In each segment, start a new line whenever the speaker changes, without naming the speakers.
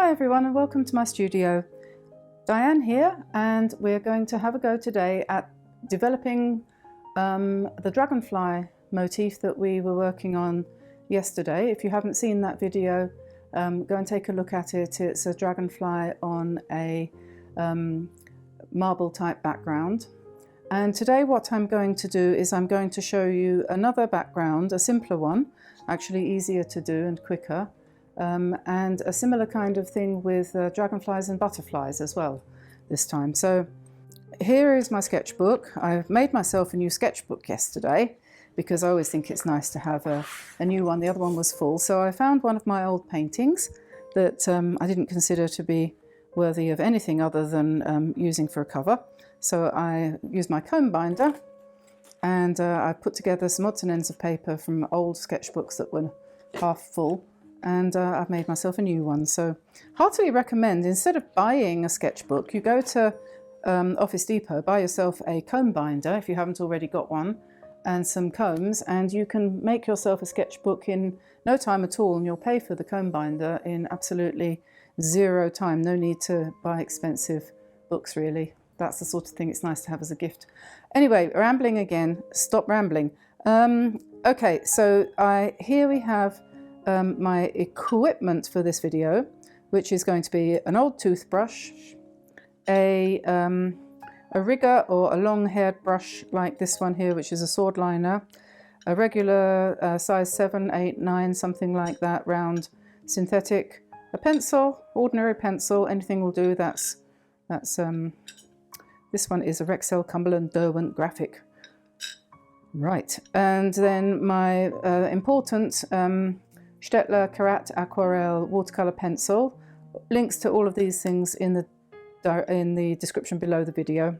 Hi everyone and welcome to my studio. Diane here, and we're going to have a go today at developing the dragonfly motif that we were working on yesterday. If you haven't seen that video, go and take a look at it. It's a dragonfly on a marble type background. And today what I'm going to do is I'm going to show you another background, a simpler one, actually easier to do and quicker. And a similar kind of thing with dragonflies and butterflies as well this time. So here is my sketchbook. I've made myself a new sketchbook yesterday because I always think it's nice to have a new one. The other one was full. So I found one of my old paintings that I didn't consider to be worthy of anything other than using for a cover. So I used my comb binder and I put together some odds and ends of paper from old sketchbooks that were half full. And I've made myself a new one. So heartily recommend, instead of buying a sketchbook, you go to Office Depot, buy yourself a comb binder if you haven't already got one, and some combs, and you can make yourself a sketchbook in no time at all, and you'll pay for the comb binder in absolutely zero time. No need to buy expensive books, really. That's the sort of thing it's nice to have as a gift. Anyway, rambling again. Stop rambling. Okay, so here we have my equipment for this video, which is going to be an old toothbrush, a rigger or a long-haired brush like this one here, which is a sword liner, a regular size 7, 8, 9, something like that, round synthetic, a pencil, ordinary pencil, anything will do. That's this one is a Rexel Cumberland Derwent graphic. Right, and then my important Staedtler Karat Aquarelle watercolor pencil. Links to all of these things in the description below the video.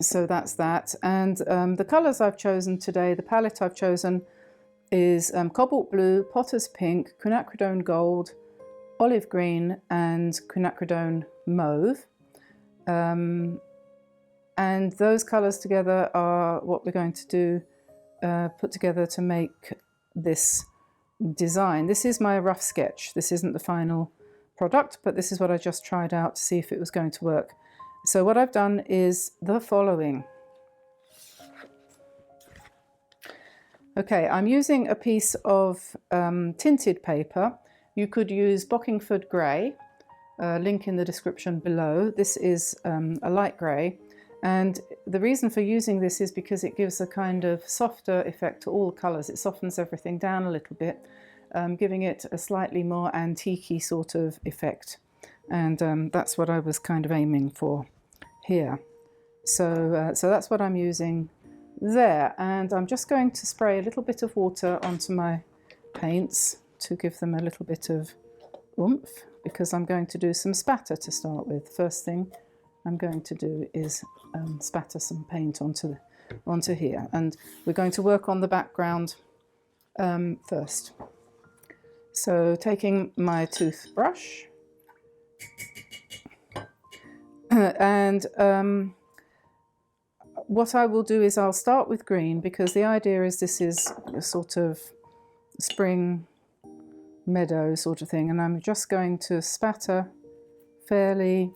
So that's that. And the colors I've chosen today, the palette I've chosen is cobalt blue, potter's pink, quinacridone gold, olive green, and quinacridone mauve. And those colors together are what we're going to do, put together to make this design. This is my rough sketch. This isn't the final product, but this is what I just tried out to see if it was going to work. So what I've done is the following. Okay, I'm using a piece of tinted paper. You could use Bockingford grey, link in the description below. This is a light grey. And the reason for using this is because it gives a kind of softer effect to all the colours. It softens everything down a little bit, giving it a slightly more antique-y sort of effect. And that's what I was kind of aiming for here. So that's what I'm using there. And I'm just going to spray a little bit of water onto my paints to give them a little bit of oomph, because I'm going to do some spatter to start with. First thing I'm going to do is spatter some paint onto here, and we're going to work on the background first. So taking my toothbrush and what I will do is I'll start with green, because the idea is this is a sort of spring meadow sort of thing, and I'm just going to spatter fairly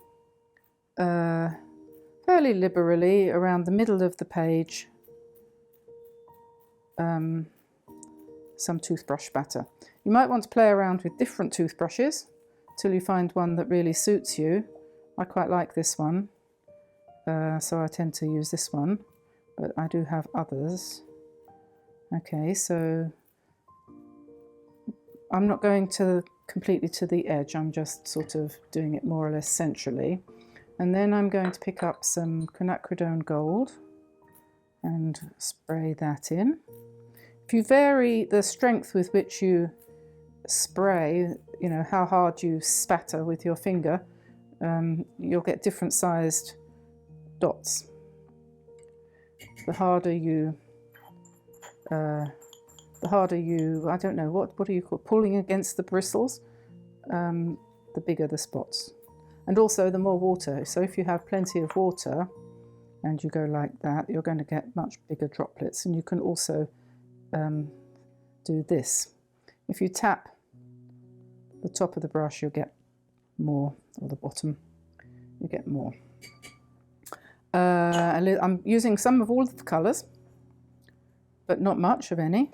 liberally around the middle of the page some toothbrush spatter. You might want to play around with different toothbrushes till you find one that really suits you. I quite like this one, so I tend to use this one, but I do have others. Okay, so I'm not going completely to the edge, I'm just sort of doing it more or less centrally. And then I'm going to pick up some Quinacridone Gold and spray that in. If you vary the strength with which you spray, you know, how hard you spatter with your finger, you'll get different sized dots. The harder you, I don't know, what do you call, pulling against the bristles, the bigger the spots. And also the more water. So if you have plenty of water and you go like that, you're going to get much bigger droplets. And you can also do this. If you tap the top of the brush you'll get more, or the bottom you get more. I'm using some of all of the colours, but not much of any.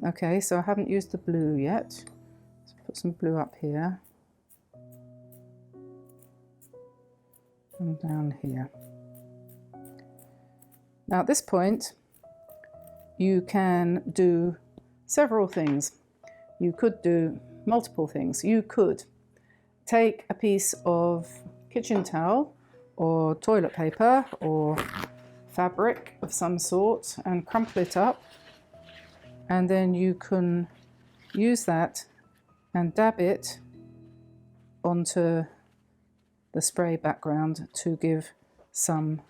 Okay, so I haven't used the blue yet. Let's put some blue up here and down here. Now at this point you can do several things. You could do multiple things. You could take a piece of kitchen towel or toilet paper or fabric of some sort and crumple it up, and then you can use that and dab it onto the spray background to give some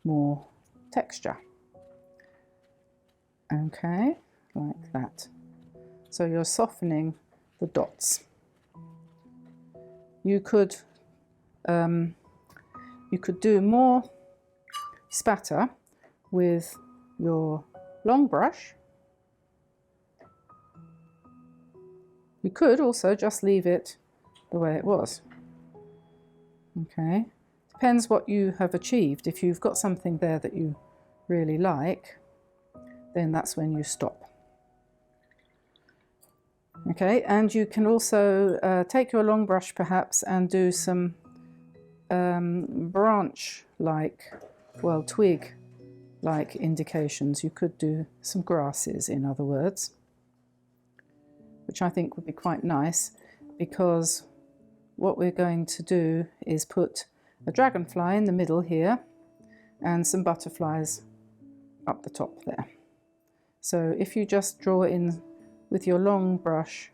more texture. Okay, like that. So you're softening the dots. You could do more spatter with your long brush. You could also just leave it the way it was. Okay, depends what you have achieved. If you've got something there that you really like, then that's when you stop. Okay, and you can also take your long brush perhaps and do some branch-like, well, twig-like indications. You could do some grasses, in other words, which I think would be quite nice, because what we're going to do is put a dragonfly in the middle here and some butterflies up the top there. So if you just draw in with your long brush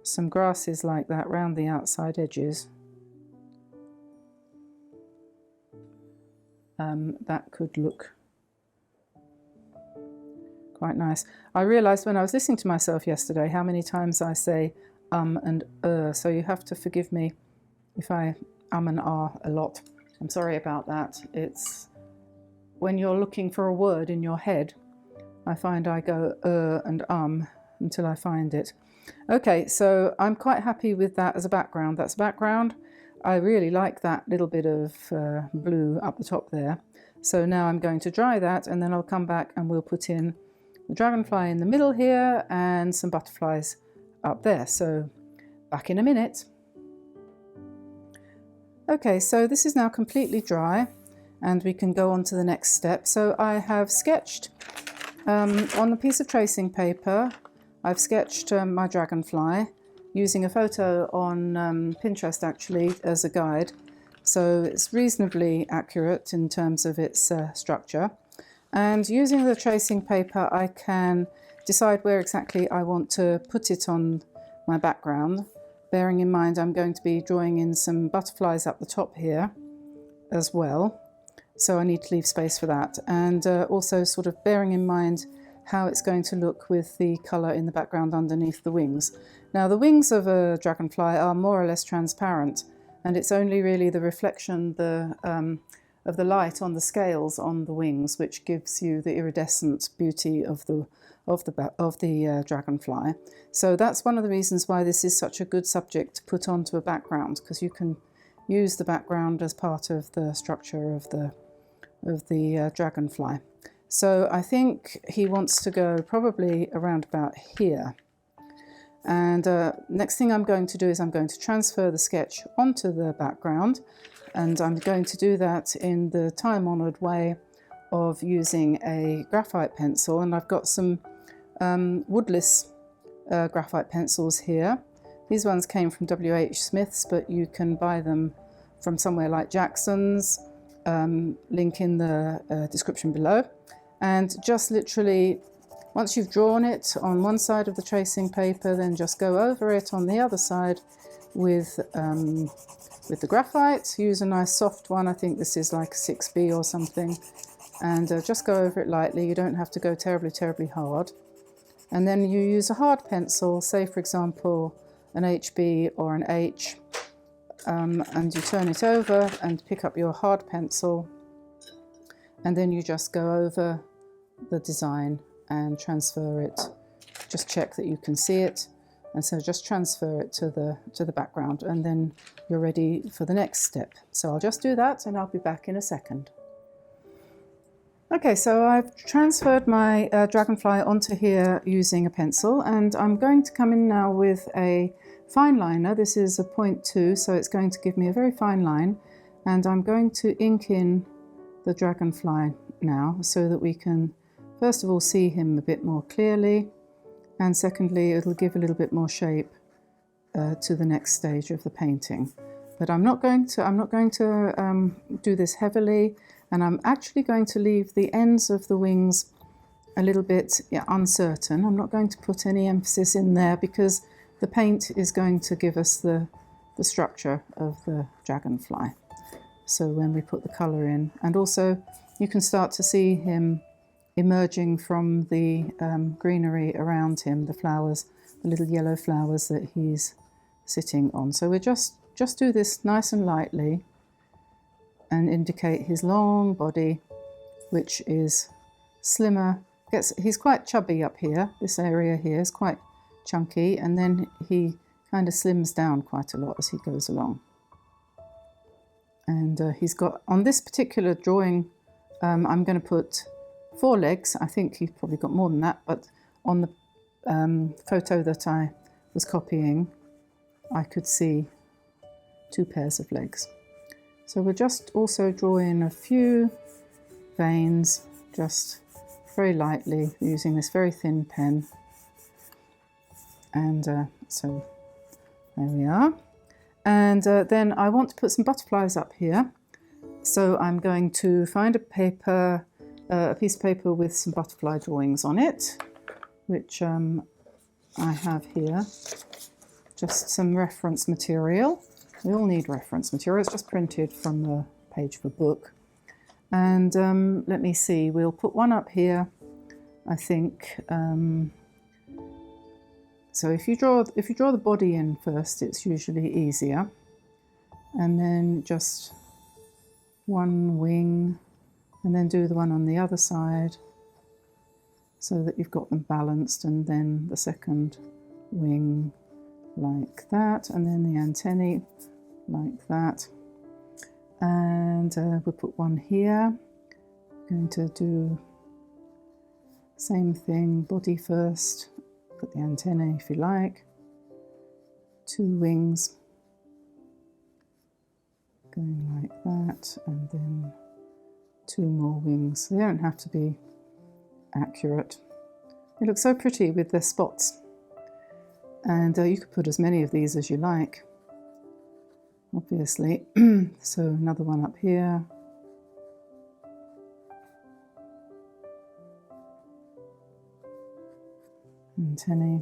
some grasses like that round the outside edges, that could look quite nice. I realised when I was listening to myself yesterday how many times I say and so you have to forgive me if I and ah a lot. I'm sorry about that. It's when you're looking for a word in your head, I find I go and until I find it. Okay, so I'm quite happy with that as a background. That's a background. I really like that little bit of blue up the top there. So now I'm going to dry that, and then I'll come back and we'll put in the dragonfly in the middle here and some butterflies up there. So back in a minute. Okay, so this is now completely dry and we can go on to the next step. So I have sketched on a piece of tracing paper, I've sketched my dragonfly using a photo on Pinterest actually as a guide. So it's reasonably accurate in terms of its structure. And using the tracing paper, I can decide where exactly I want to put it on my background, bearing in mind I'm going to be drawing in some butterflies up the top here as well. So I need to leave space for that. And also sort of bearing in mind how it's going to look with the colour in the background underneath the wings. Now the wings of a dragonfly are more or less transparent, and it's only really the reflection of the light on the scales on the wings which gives you the iridescent beauty of the dragonfly. So that's one of the reasons why this is such a good subject to put onto a background, because you can use the background as part of the structure of the dragonfly. So I think he wants to go probably around about here. And next thing I'm going to do is I'm going to transfer the sketch onto the background, and I'm going to do that in the time-honoured way of using a graphite pencil. And I've got some woodless graphite pencils here. These ones came from W.H. Smith's, but you can buy them from somewhere like Jackson's, link in the description below. And just literally, once you've drawn it on one side of the tracing paper, then just go over it on the other side with the graphite. Use a nice soft one. I think this is like a 6B or something. And just go over it lightly. You don't have to go terribly hard. And then you use a hard pencil, say for example an HB or an H, and you turn it over and pick up your hard pencil, and then you just go over the design and transfer it. Just check that you can see it, and so just transfer it to the background, and then you're ready for the next step. So I'll just do that and I'll be back in a second. Okay, so I've transferred my dragonfly onto here using a pencil, and I'm going to come in now with a fine liner. This is a 0.2, so it's going to give me a very fine line, and I'm going to ink in the dragonfly now so that we can first of all see him a bit more clearly, and secondly it'll give a little bit more shape to the next stage of the painting. But I'm not going to do this heavily, and I'm actually going to leave the ends of the wings a little bit uncertain. I'm not going to put any emphasis in there because the paint is going to give us the structure of the dragonfly. So when we put the colour in, and also you can start to see him emerging from the greenery around him, the flowers, the little yellow flowers that he's sitting on. So we just do this nice and lightly and indicate his long body, which is slimmer. He's quite chubby up here. This area here is quite chunky, and then he kind of slims down quite a lot as he goes along. And he's got, on this particular drawing, I'm going to put 4 legs. I think he's probably got more than that, but on the photo that I was copying, I could see 2 pairs of legs. So we'll just also draw in a few veins, just very lightly, using this very thin pen. And so there we are. And then I want to put some butterflies up here. So I'm going to find a piece of paper with some butterfly drawings on it, which I have here. Just some reference material. We all need reference material. It's just printed from the page of a book. And let me see, we'll put one up here, I think. So if you draw the body in first, it's usually easier. And then just one wing, and then do the one on the other side so that you've got them balanced, and then the second wing like that, and then the antennae like that. And we'll put one here. Going to do same thing, body first, put the antennae if you like, 2 wings going like that, and then 2 more wings. They don't have to be accurate. It looks so pretty with the spots, and you could put as many of these as you like, obviously. So another one up here. Antennae.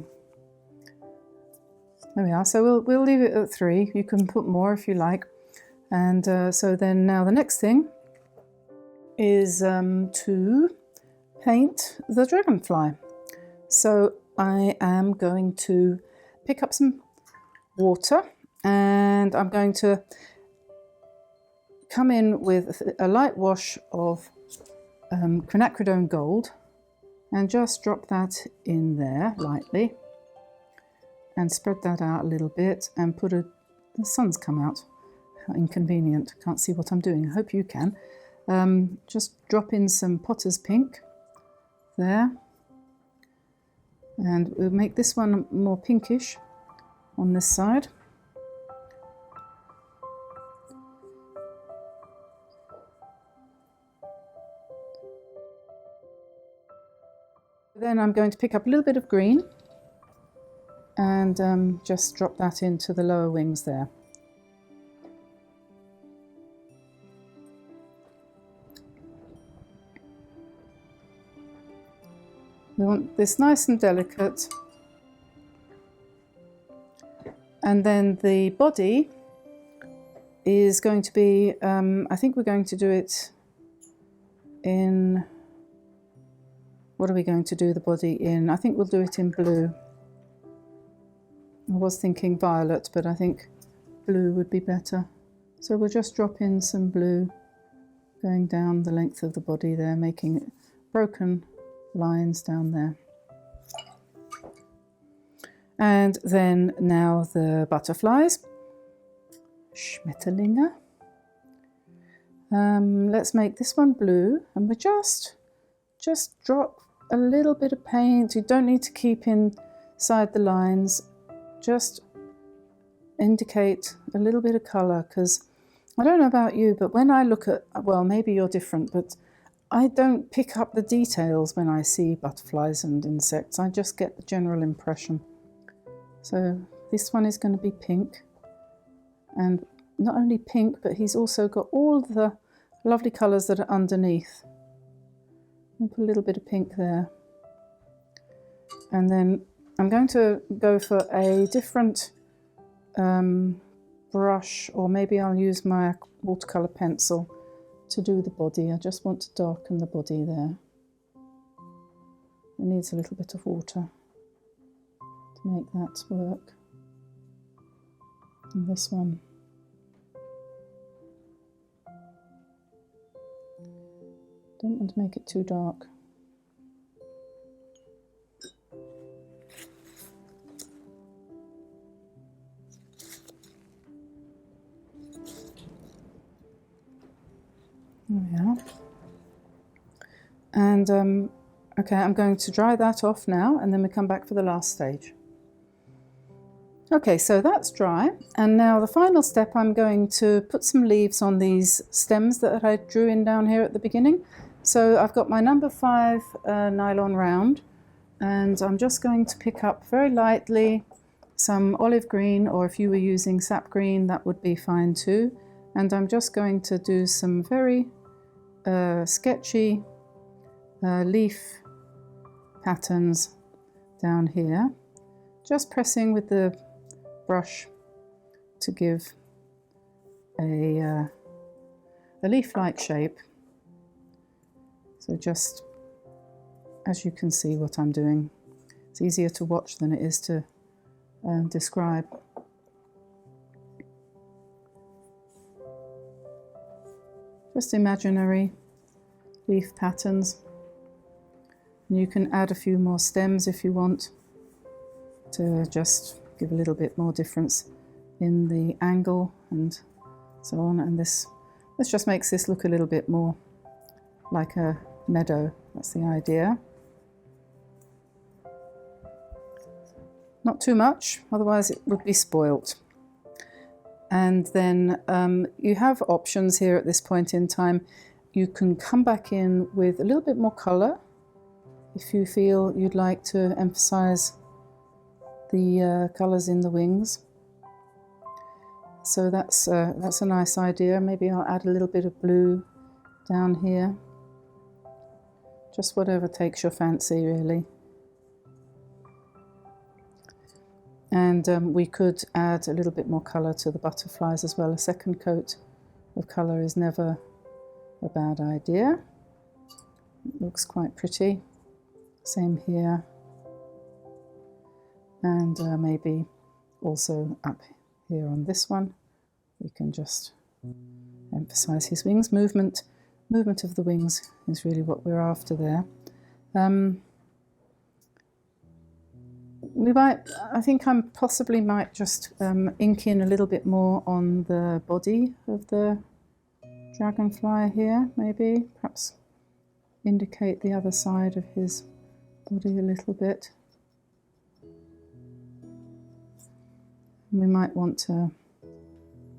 There we are. So we'll leave it at 3. You can put more if you like. And so then now the next thing is to paint the dragonfly. So I am going to pick up some water, and I'm going to come in with a light wash of Quinacridone Gold, and just drop that in there lightly and spread that out a little bit, and put the sun's come out. How inconvenient, can't see what I'm doing. I hope you can. Just drop in some Potter's Pink there, and we'll make this one more pinkish on this side. Then I'm going to pick up a little bit of green and just drop that into the lower wings there. We want this nice and delicate. And then the body is going to be, I think we're going to do it in, what are we going to do the body in? I think we'll do it in blue. I was thinking violet, but I think blue would be better. So we'll just drop in some blue going down the length of the body there, making broken lines down there. And then now the butterflies, Schmetterlinge. Let's make this one blue, and we just drop a little bit of paint. You don't need to keep inside the lines, just indicate a little bit of colour, because I don't know about you, but when I look at, well, maybe you're different, but I don't pick up the details when I see butterflies and insects. I just get the general impression. So this one is going to be pink, and not only pink, but he's also got all the lovely colours that are underneath. I'll put a little bit of pink there. And then I'm going to go for a different brush, or maybe I'll use my watercolour pencil to do the body. I just want to darken the body there. It needs a little bit of water to make that work. And this one. Don't want to make it too dark. There we are. And okay, I'm going to dry that off now, and then we come back for the last stage. Okay, so that's dry, and now the final step, I'm going to put some leaves on these stems that I drew in down here at the beginning. So I've got my number 5 nylon round, and I'm just going to pick up very lightly some olive green, or if you were using sap green, that would be fine too. And I'm just going to do some very sketchy leaf patterns down here, just pressing with the brush to give a leaf-like shape. So just as you can see what I'm doing, it's easier to watch than it is to describe. Just imaginary leaf patterns. And you can add a few more stems if you want to just give a little bit more difference in the angle and so on. And this just makes this look a little bit more like a meadow. That's the idea. Not too much, otherwise it would be spoilt. And then you have options here at this point in time. You can come back in with a little bit more colour if you feel you'd like to emphasise the colours in the wings. So that's a nice idea. Maybe I'll add a little bit of blue down here. Just whatever takes your fancy, really. And we could add a little bit more colour to the butterflies as well. A second coat of colour is never a bad idea. It looks quite pretty. Same here. And maybe also up here on this one, we can just emphasise his wings. Movement of the wings is really what we're after there. I think I possibly might just ink in a little bit more on the body of the dragonfly here, maybe. Perhaps indicate the other side of his body a little bit. And we might want to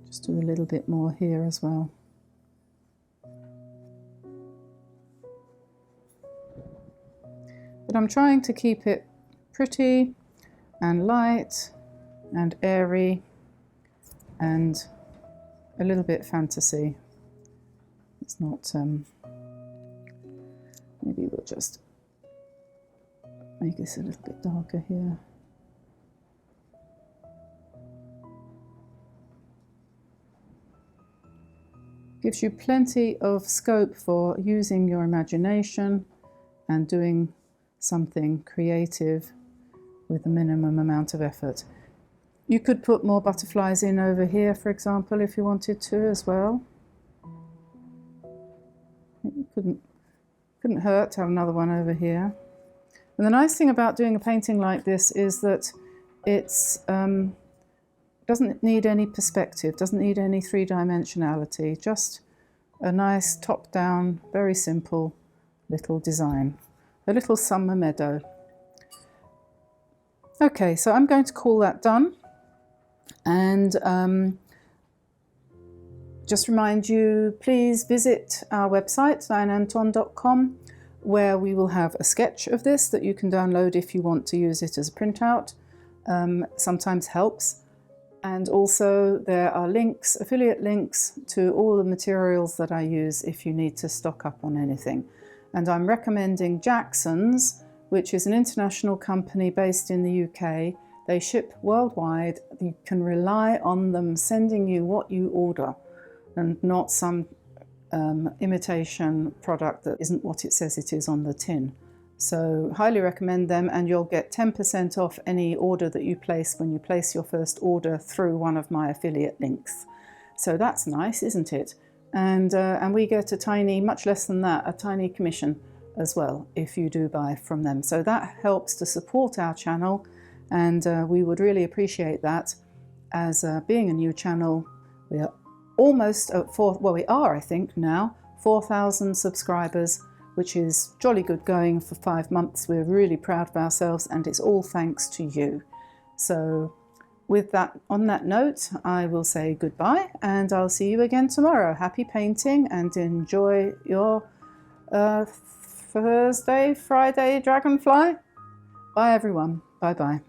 just do a little bit more here as well. But I'm trying to keep it pretty and light and airy and a little bit fantasy. It's not, maybe we'll just make this a little bit darker here. Gives you plenty of scope for using your imagination and doing something creative with the minimum amount of effort. You could put more butterflies in over here, for example, if you wanted to as well. It couldn't hurt to have another one over here. And the nice thing about doing a painting like this is that it's doesn't need any perspective, doesn't need any three-dimensionality, just a nice top-down, very simple little design. A little summer meadow. Okay, so I'm going to call that done. And just remind you, please visit our website, dianeantone.com, where we will have a sketch of this that you can download if you want to use it as a printout. Sometimes helps. And also there are links, affiliate links to all the materials that I use if you need to stock up on anything. And I'm recommending Jackson's, which is an international company based in the UK. They ship worldwide. You can rely on them sending you what you order and not some imitation product that isn't what it says it is on the tin. So highly recommend them, and you'll get 10% off any order that you place when you place your first order through one of my affiliate links. So that's nice, isn't it? And we get a tiny, much less than that, a tiny commission as well if you do buy from them. So that helps to support our channel, and we would really appreciate that. As being a new channel, we are almost at we are, I think now, 4,000 subscribers, which is jolly good going for 5 months. We're really proud of ourselves, and it's all thanks to you. So with that, on that note, I will say goodbye, and I'll see you again tomorrow. Happy painting, and enjoy your Thursday, Friday dragonfly. Bye everyone. Bye bye.